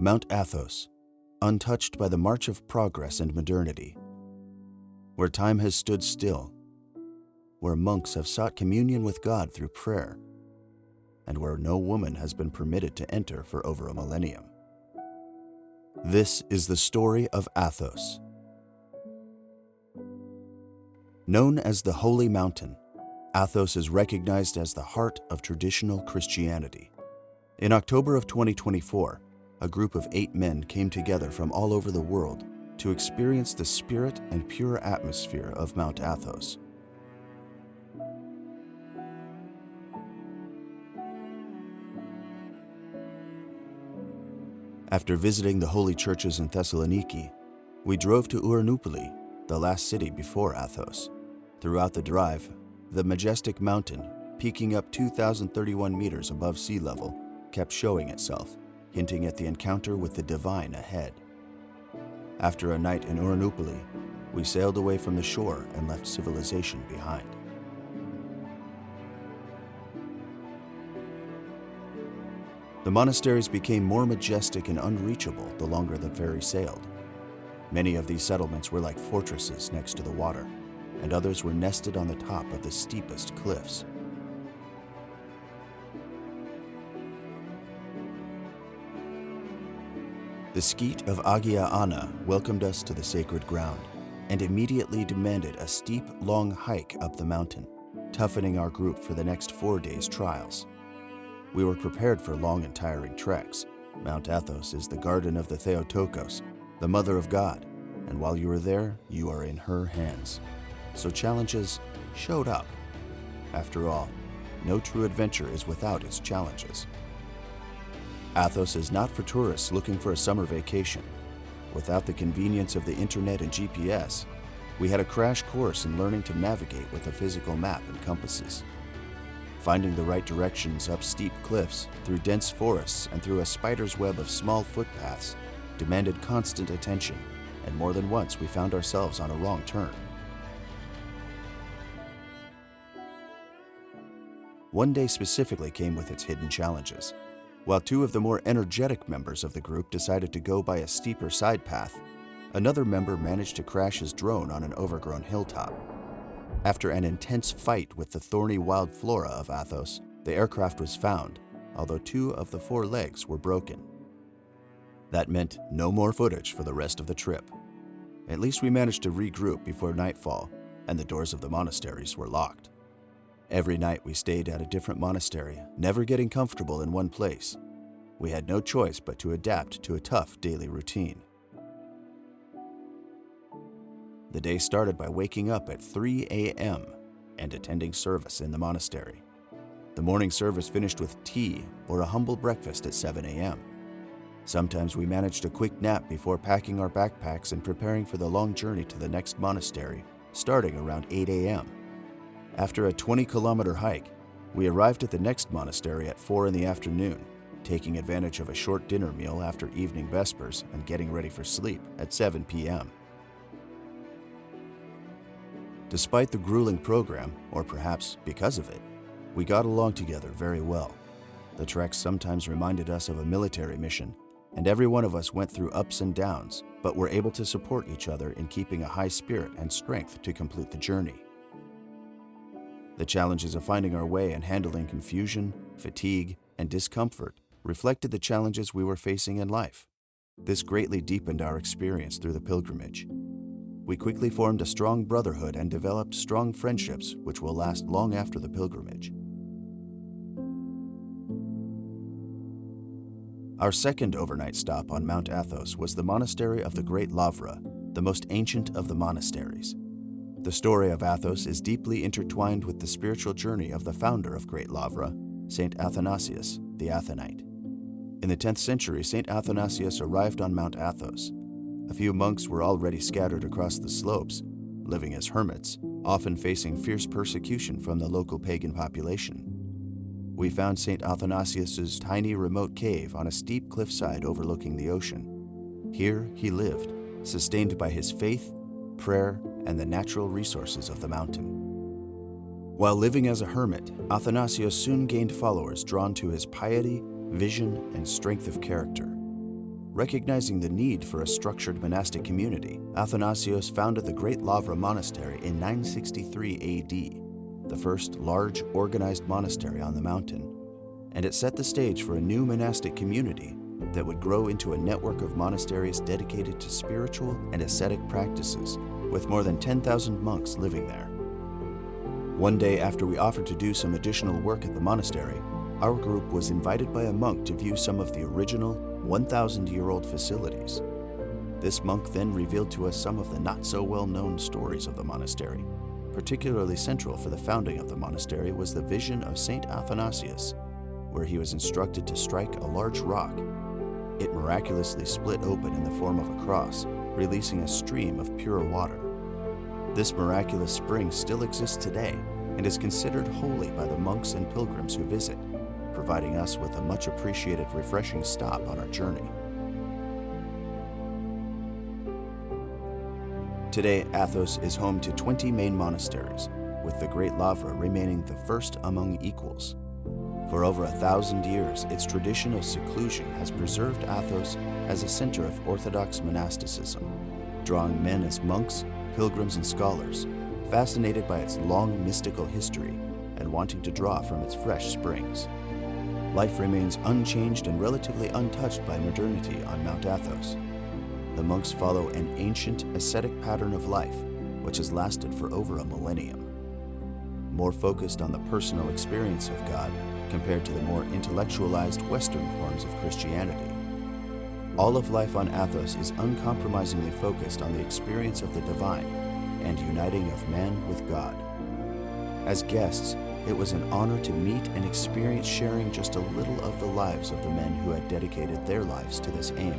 Mount Athos, untouched by the march of progress and modernity, where time has stood still, where monks have sought communion with God through prayer, and where no woman has been permitted to enter for over a millennium. This is the story of Athos. Known as the Holy Mountain, Athos is recognized as the heart of traditional Christianity. In October of 2024, a group of 8 men came together from all over the world to experience the spirit and pure atmosphere of Mount Athos. After visiting the holy churches in Thessaloniki, we drove to Uranoupoli, the last city before Athos. Throughout the drive, the majestic mountain, peaking up 2,031 meters above sea level, kept showing itself, hinting at the encounter with the divine ahead. After a night in Uranoupoli, we sailed away from the shore and left civilization behind. The monasteries became more majestic and unreachable the longer the ferry sailed. Many of these settlements were like fortresses next to the water, and others were nested on the top of the steepest cliffs. The Skeet of Agia Anna welcomed us to the sacred ground and immediately demanded a steep, long hike up the mountain, toughening our group for the next 4 days' trials. We were prepared for long and tiring treks. Mount Athos is the garden of the Theotokos, the Mother of God, and while you are there, you are in her hands. So challenges showed up. After all, no true adventure is without its challenges. Athos is not for tourists looking for a summer vacation. Without the convenience of the internet and GPS, we had a crash course in learning to navigate with a physical map and compasses. Finding the right directions up steep cliffs, through dense forests, and through a spider's web of small footpaths demanded constant attention, and more than once we found ourselves on a wrong turn. One day specifically came with its hidden challenges. While 2 of the more energetic members of the group decided to go by a steeper side path, another member managed to crash his drone on an overgrown hilltop. After an intense fight with the thorny wild flora of Athos, the aircraft was found, although 2 of the 4 legs were broken. That meant no more footage for the rest of the trip. At least we managed to regroup before nightfall, and the doors of the monasteries were locked. Every night we stayed at a different monastery, never getting comfortable in one place. We had no choice but to adapt to a tough daily routine. The day started by waking up at 3 a.m. and attending service in the monastery. The morning service finished with tea or a humble breakfast at 7 a.m. Sometimes we managed a quick nap before packing our backpacks and preparing for the long journey to the next monastery, starting around 8 a.m. After a 20-kilometer hike, we arrived at the next monastery at 4 in the afternoon, taking advantage of a short dinner meal after evening vespers and getting ready for sleep at 7 p.m. Despite the grueling program, or perhaps because of it, we got along together very well. The treks sometimes reminded us of a military mission, and every one of us went through ups and downs, but were able to support each other in keeping a high spirit and strength to complete the journey. The challenges of finding our way and handling confusion, fatigue, and discomfort reflected the challenges we were facing in life. This greatly deepened our experience through the pilgrimage. We quickly formed a strong brotherhood and developed strong friendships which will last long after the pilgrimage. Our second overnight stop on Mount Athos was the monastery of the Great Lavra, the most ancient of the monasteries. The story of Athos is deeply intertwined with the spiritual journey of the founder of Great Lavra, Saint Athanasius, the Athonite. In the 10th century, Saint Athanasius arrived on Mount Athos. A few monks were already scattered across the slopes, living as hermits, often facing fierce persecution from the local pagan population. We found Saint Athanasius's tiny remote cave on a steep cliffside overlooking the ocean. Here he lived, sustained by his faith, prayer, and the natural resources of the mountain. While living as a hermit, Athanasius soon gained followers drawn to his piety, vision, and strength of character. Recognizing the need for a structured monastic community, Athanasios founded the Great Lavra Monastery in 963 AD, the first large, organized monastery on the mountain, and it set the stage for a new monastic community that would grow into a network of monasteries dedicated to spiritual and ascetic practices, with more than 10,000 monks living there. One day after we offered to do some additional work at the monastery, our group was invited by a monk to view some of the original 1,000-year-old facilities. This monk then revealed to us some of the not-so-well-known stories of the monastery. Particularly central for the founding of the monastery was the vision of Saint Athanasius, where he was instructed to strike a large rock. It miraculously split open in the form of a cross, releasing a stream of pure water. This miraculous spring still exists today and is considered holy by the monks and pilgrims who visit, providing us with a much appreciated refreshing stop on our journey. Today, Athos is home to 20 main monasteries, with the Great Lavra remaining the first among equals. For over 1,000 years, its tradition of seclusion has preserved Athos as a center of Orthodox monasticism, drawing men as monks, pilgrims, and scholars, fascinated by its long mystical history and wanting to draw from its fresh springs. Life remains unchanged and relatively untouched by modernity on Mount Athos. The monks follow an ancient, ascetic pattern of life, which has lasted for over a millennium. More focused on the personal experience of God compared to the more intellectualized Western forms of Christianity. All of life on Athos is uncompromisingly focused on the experience of the divine and uniting of man with God. As guests, it was an honor to meet and experience sharing just a little of the lives of the men who had dedicated their lives to this aim.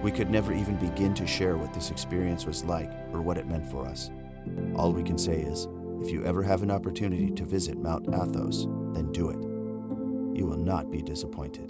We could never even begin to share what this experience was like or what it meant for us. All we can say is, if you ever have an opportunity to visit Mount Athos, then do it. You will not be disappointed.